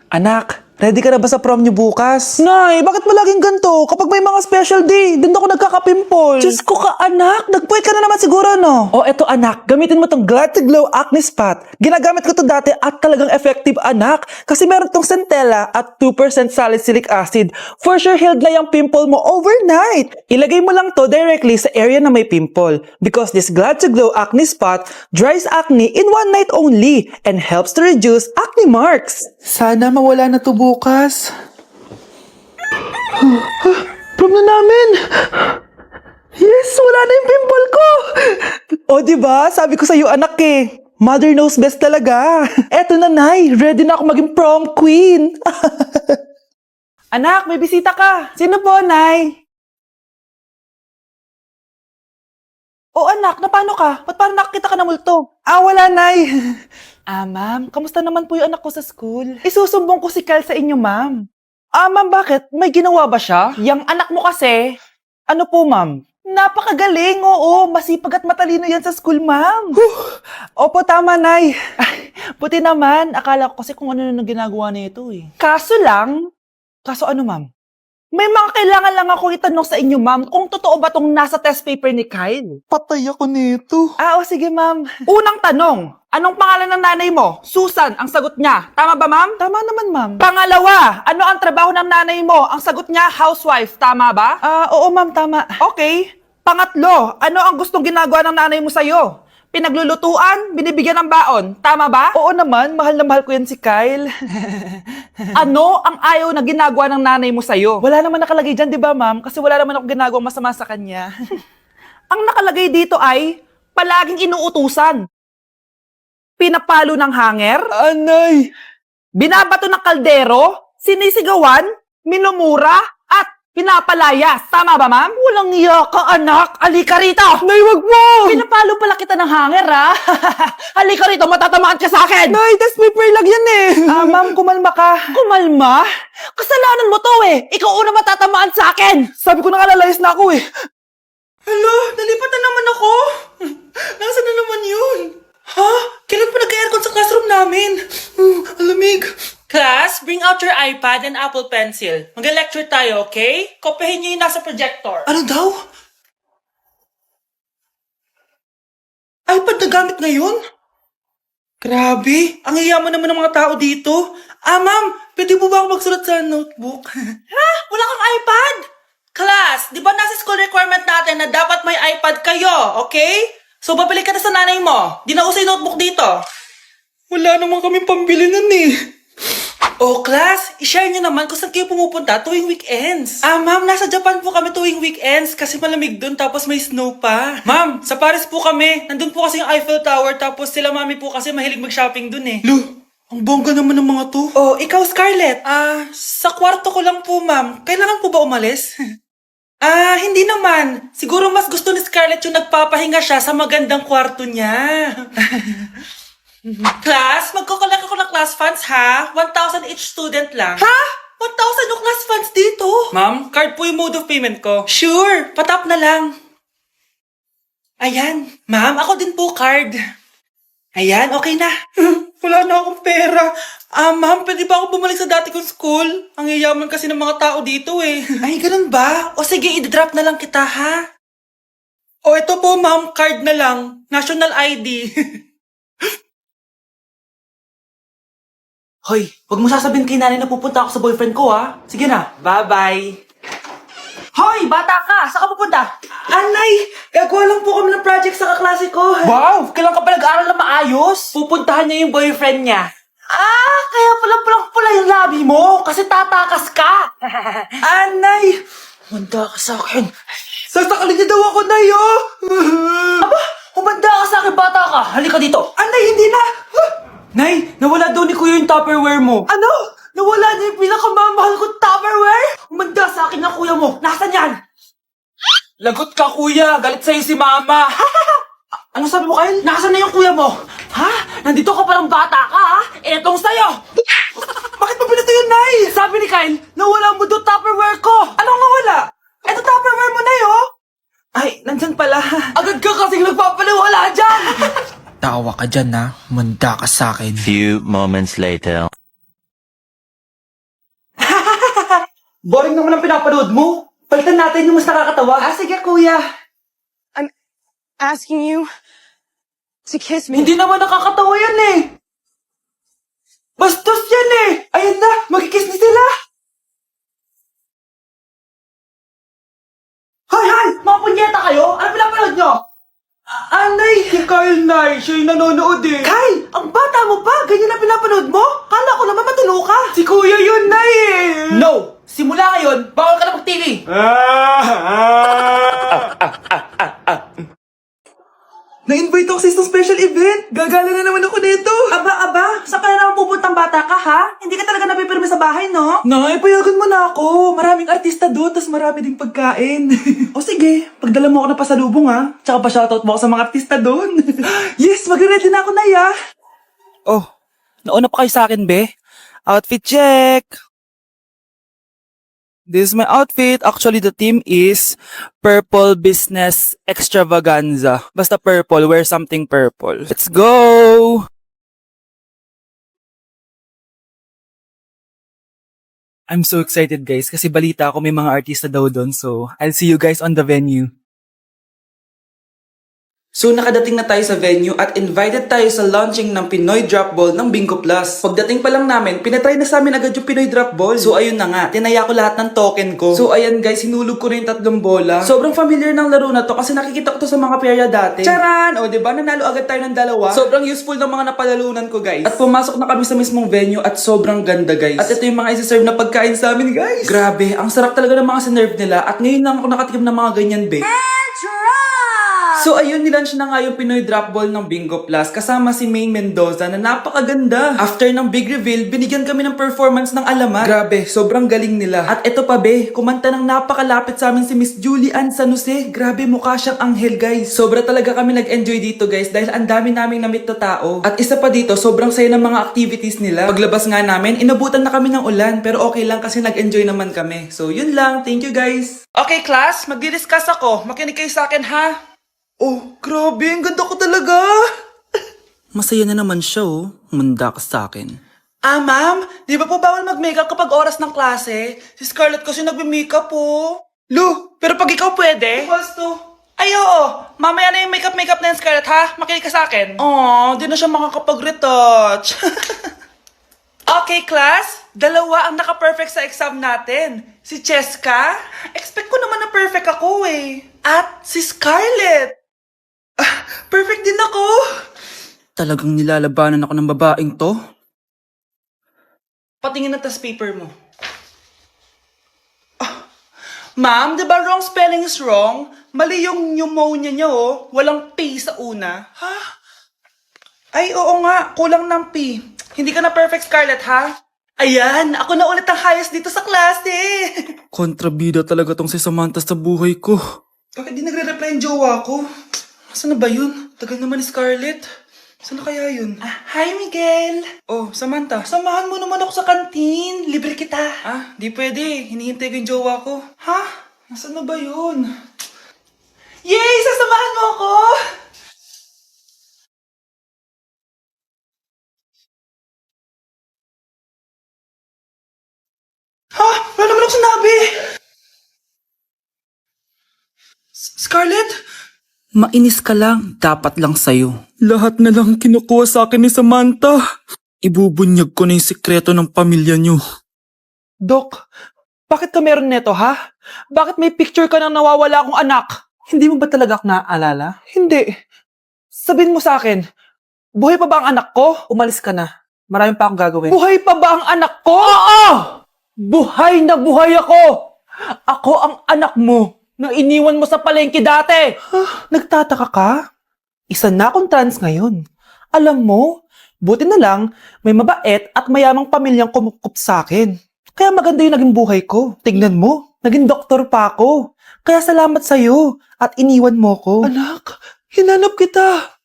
Anak, ready ka na ba sa prom niyo bukas? Nay, bakit ba laging ganito? Kapag may mga special day, dun ako nagkaka-pimple. Diyos ko ka, anak. Nagpuwit ka na naman siguro, no? O, eto anak, gamitin mo tong Glad to Glow Acne Spot. Ginagamit ko to dati at talagang effective, anak. Kasi meron tong centella at 2% salicylic acid. For sure, healed na yung pimple mo overnight. Ilagay mo lang to directly sa area na may pimple. Because this Glad to Glow Acne Spot dries acne in one night only and helps to reduce acne marks. Sana mawala na to bukas. Prom na namin! Yes, wala na yung pimple ko! O diba, sabi ko sa'yo anak eh. Mother knows best talaga. Eto na nay, ready na ako maging prom queen. Anak, may bisita ka. Sino po, nay? O anak, napano ka? Ba't parang nakakita ka na multo? Wala nay. Ma'am, kamusta naman po yung anak ko sa school? Isusumbong ko si Kyle sa inyo, ma'am. Ma'am, bakit? May ginawa ba siya? Yang anak mo kasi, ano po, ma'am? Napakagaling, oo. Masipag at matalino yan sa school, ma'am. Opo, tama, nay. Ay, buti naman. Akala ko kasi kung ano na ginagawa nito eh. Kaso ano, ma'am? May mga kailangan lang ako itanong sa inyo, ma'am, kung totoo ba tong nasa test paper ni Kyle? Patay ako nito. O sige, ma'am. Unang tanong, anong pangalan ng nanay mo? Susan, ang sagot niya. Tama ba, ma'am? Tama naman, ma'am. Pangalawa, ano ang trabaho ng nanay mo? Ang sagot niya, housewife. Tama ba? Oo, ma'am, tama. Okay. Pangatlo, ano ang gustong ginagawa ng nanay mo sa'yo? Pinaglulutuan, binibigyan ng baon. Tama ba? Oo naman, mahal na mahal ko yan si Kyle. Ano ang ayaw na ginagawa ng nanay mo sa'yo? Wala naman nakalagay dyan, di ba ma'am? Kasi wala naman ako ginagawang masama sa kanya. Ang nakalagay dito ay, palaging inuutusan. Pinapalo ng hanger. Anay! Binabato ng kaldero, sinisigawan, minumura, at pinapalayas. Tama ba, ma'am? Walang iya ka, anak. Halika rito. Nay, wag mo. Pinapalo pala kita ng hanger, ha? Halika rito, matatamaan ka sa akin. Nay, test paper lang yan eh. Ma'am, kumalma ka. Kumalma? Kasalanan mo to eh. Ikaw una matatamaan sa akin. Sabi ko na lalayas na ako eh. Hala, nalipat na naman ako. Nasaan na naman yun? Ha? Kailan pa nag-aircon sa classroom namin? Alamig. Class, bring out your iPad and Apple Pencil. Mag-lecture tayo, okay? Kopyahin niyo yung nasa projector. Ano daw? iPad na gamit ngayon? Grabe, ang yayaman naman ng mga tao dito. Ma'am, pwede mo ba ako magsulat sa notebook? Ha? Wala kang iPad? Class, di ba nasa school requirement natin na dapat may iPad kayo, okay? So, babalik ka na sa nanay mo. Di na uso yung notebook dito. Wala naman kaming pambili nun eh. Oh, class, i-share nyo naman kung saan kayo pumupunta tuwing weekends. Ma'am, nasa Japan po kami tuwing weekends kasi malamig dun tapos may snow pa. Ma'am, sa Paris po kami. Nandun po kasi yung Eiffel Tower tapos sila mami po kasi mahilig mag-shopping dun eh. Lu, ang bongga naman ng mga to. Oh, ikaw Scarlett. Sa kwarto ko lang po, ma'am. Kailangan po ba umalis? Hindi naman. Siguro mas gusto ni Scarlett yung nagpapahinga siya sa magandang kwarto niya. Class, magkukulak ako ng class funds ha? 1,000 each student lang. Ha? 1,000 yung class funds dito? Ma'am, card po yung mode of payment ko. Sure, patap na lang. Ayan. Ma'am, ako din po card. Ayan, okay na. Wala na akong pera. Ma'am, pwede ba ako bumalik sa dati kong school? Ang yayaman kasi ng mga tao dito eh. Ay, ganun ba? O sige, i-drop na lang kita ha? O ito po ma'am, card na lang. National ID. Hoy, wag mo sasabihin kay nanay na pupunta ako sa boyfriend ko, ha? Sige na, bye-bye. Hoy, bata ka! Saan ka pupunta? Anay, gagawa lang po kami ng project sa kaklase ko. Wow, kailan ka pa nag-aaral na maayos? Pupuntahan niya yung boyfriend niya. Kaya pula yung labi mo kasi tatakas ka. Anay, humanda ka sa akin. Sasakalin niya daw ako, Nay, oh. Aba, humanda ka sa akin, bata ka. Halika dito. Anay, hindi na. Nay, nawala daw ni Kuya yung Tupperware mo. Ano? Nawala niya yung pinakamamahal kong Tupperware? Umanda sa akin ng kuya mo. Nasaan yan? Lagot ka, kuya. Galit sa'yo si mama. Ano sabi mo, Kyle? Nasaan na yung kuya mo? Ha? Nandito ka palang bata ka, ha? Etong sa'yo. Bakit mo pinato yun, Nay? Sabi ni Kyle, nawala mo doon Tupperware ko. Anong nawala? Eto Tupperware mo, Nay, oh. Ay, nandyan pala. Agad ka kasing nagpapaliwala dyan. Tawa ka dyan, ha? Manda ka sa akin. Few moments later. Boring naman ang pinapanood mo. Palitan natin yung mas nakakatawa. Ah, sige kuya. Asking you to kiss me. Hindi naman nakakatawa yan eh. Bastos yan eh. Ayan na, magkikiss na sila. Hay! Mga punyeta kayo? Ano pinapanood nyo? Anay! Si Kyle, Nay. Siya yung nanonood eh. Kyle! Ang bata mo pa! Ganyan na pinapanood mo? Kala ko naman matino ka. Si Kuya yun, Nay eh. No! Simula ngayon, bawal ka na mag-TV. Na-invite ako sa isang special event. Gagala na naman ako nito. Aba, saan ka na naman pupuntang bata ka, ha? Hindi ka talaga napipirme sa bahay, no? Nay, payagan mo na ako. Maraming artista doon, tas marami ding pagkain. O sige, pagdala mo ako na pasalubong, ha? Tsaka pa-shoutout mo ako sa mga artista doon. Yes, mag-ready na ako, Nay, ha? Oh, nauna pa kayo sa akin, be? Outfit check! This is my outfit. Actually, the theme is Purple Business Extravaganza. Basta purple, wear something purple. Let's go! I'm so excited guys kasi balita ako may mga artista daw doon. So, I'll see you guys on the venue. So nakadating na tayo sa venue at invited tayo sa launching ng Pinoy Drop Ball ng Bingo Plus. Pagdating pa lang namin, pinatry na sa amin agad yung Pinoy Drop Ball. So ayun na nga, tinaya ko lahat ng token ko. So ayan guys, hinulog ko na yung 3 bola. Sobrang familiar ng laro na to kasi nakikita ko to sa mga perya dati. Charan! O diba, nanalo agad tayo ng 2. Sobrang useful ng mga napalalunan ko guys. At pumasok na kami sa mismong venue at sobrang ganda guys. At ito yung mga isi-serve na pagkain sa amin guys. Grabe, ang sarap talaga ng mga sinerve nila at ngayon lang ako nakatikim ng mga ganyan be. So ayun, nilunch na nga yung Pinoy Drop Ball ng Bingo Plus kasama si Maine Mendoza na napakaganda. After ng big reveal, binigyan kami ng performance ng alamat. Grabe, sobrang galing nila. At ito pa be, kumanta ng napakalapit sa amin si Miss Julie Ann San Jose. Grabe, mukha siyang anghel guys. Sobra talaga kami nag-enjoy dito guys dahil ang dami naming na-meet na tao. At isa pa dito, sobrang saya ng mga activities nila. Paglabas nga namin, inabutan na kami ng ulan pero okay lang kasi nag-enjoy naman kami. So yun lang, thank you guys. Okay class, magdi-discuss ako. Makinig kayo sa akin ha. Oh, grabe, ang ganda ko talaga. Masaya na naman siya oh. Manda ka sa akin. Ah, ma'am, di ba po bawal mag-makeup kapag oras ng klase? Si Scarlett kasi nagme-makeup po. Lu, pero pag ikaw pwede? Basto. Ay, oo. Mamaya na yung makeup na yan, Scarlett, ha? Makinig ka sa akin. Aw, di na siya makakapag-retouch. Okay, class. 2 ang naka-perfect sa exam natin. Si Cheska. Expect ko naman na perfect ako eh. At si Scarlett. Perfect din ako. Talagang nilalabanan ako ng babaeng to. Patingin na test paper mo. Ma'am, di ba wrong spelling is wrong? Mali yung pneumonia niya oh. Walang P sa una. Ha? Ay, oo nga. Kulang ng P. Hindi ka na perfect, Scarlett, ha? Ayan, ako na ulit ang highest dito sa klase. Kontrabida talaga tong si Samantha sa buhay ko. Bakit di nagre-reply yung jowa ko? Saan na ba yun? Tagal naman ni Scarlett. Saan na kaya yun? Hi, Miguel. Oh, Samantha. Samahan mo naman ako sa kantin. Libre kita. Di pwede. Hinihintay ko yung jowa ko. Ha? Nasaan na ba yun? Yay! Sasamahan mo ako! Ha? Wala naman ako sinabi! Scarlett? Mainis ka lang. Dapat lang sa'yo. Lahat na lang kinukuha sa akin ni Samantha. Ibubunyag ko na yung sikreto ng pamilya niyo. Dok, bakit ka meron neto, ha? Bakit may picture ka ng nawawala akong anak? Hindi mo ba talaga ako naaalala? Hindi. Sabihin mo sa akin, buhay pa ba ang anak ko? Umalis ka na. Marami pa akong gagawin. Buhay pa ba ang anak ko? Oo! Buhay na buhay ako! Ako ang anak mo na iniwan mo sa palengke dati! Nagtataka ka? Isa na akong trans ngayon. Alam mo, buti na lang may mabait at mayamang pamilyang kumukup sa akin. Kaya maganda yung naging buhay ko. Tignan mo, naging doktor pa ako. Kaya salamat sa'yo at iniwan mo ko. Anak, hinanap kita.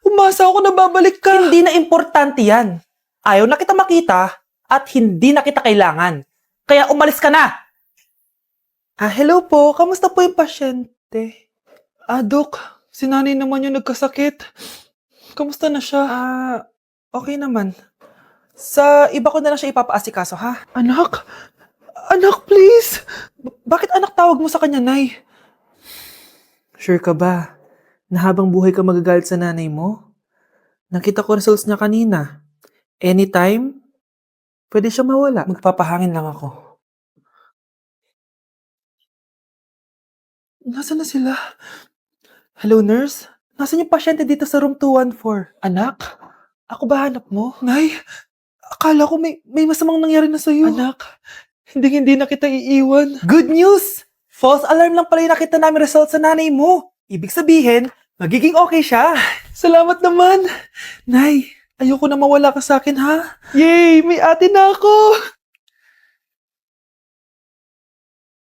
Umasa ako na babalik ka. Hindi na importante yan. Ayaw na kita makita at hindi na kita kailangan. Kaya umalis ka na! Hello po. Kamusta po yung pasyente? Dok, si nanay naman yung nagkasakit. Kamusta na siya? Okay naman. Sa iba ko na lang siya ipapaasikaso, ha? Anak, Anak, please! Bakit anak tawag mo sa kanya, Nay? Sure ka ba na habang buhay ka magagalit sa nanay mo? Nakita ko results niya kanina. Anytime, pwede siya mawala. Magpapahangin lang ako. Nasaan na sila? Hello, nurse? Nasaan yung pasyente dito sa room 214? Anak? Ako ba hanap mo? Nay, akala ko may masamang nangyari na sa'yo. Anak, hindi na kita iiwan. Good news! False alarm lang pala yung nakita namin result sa nanay mo. Ibig sabihin, magiging okay siya. Salamat naman. Nay, ayoko na mawala ka sa akin, ha? Yay! May ate na ako!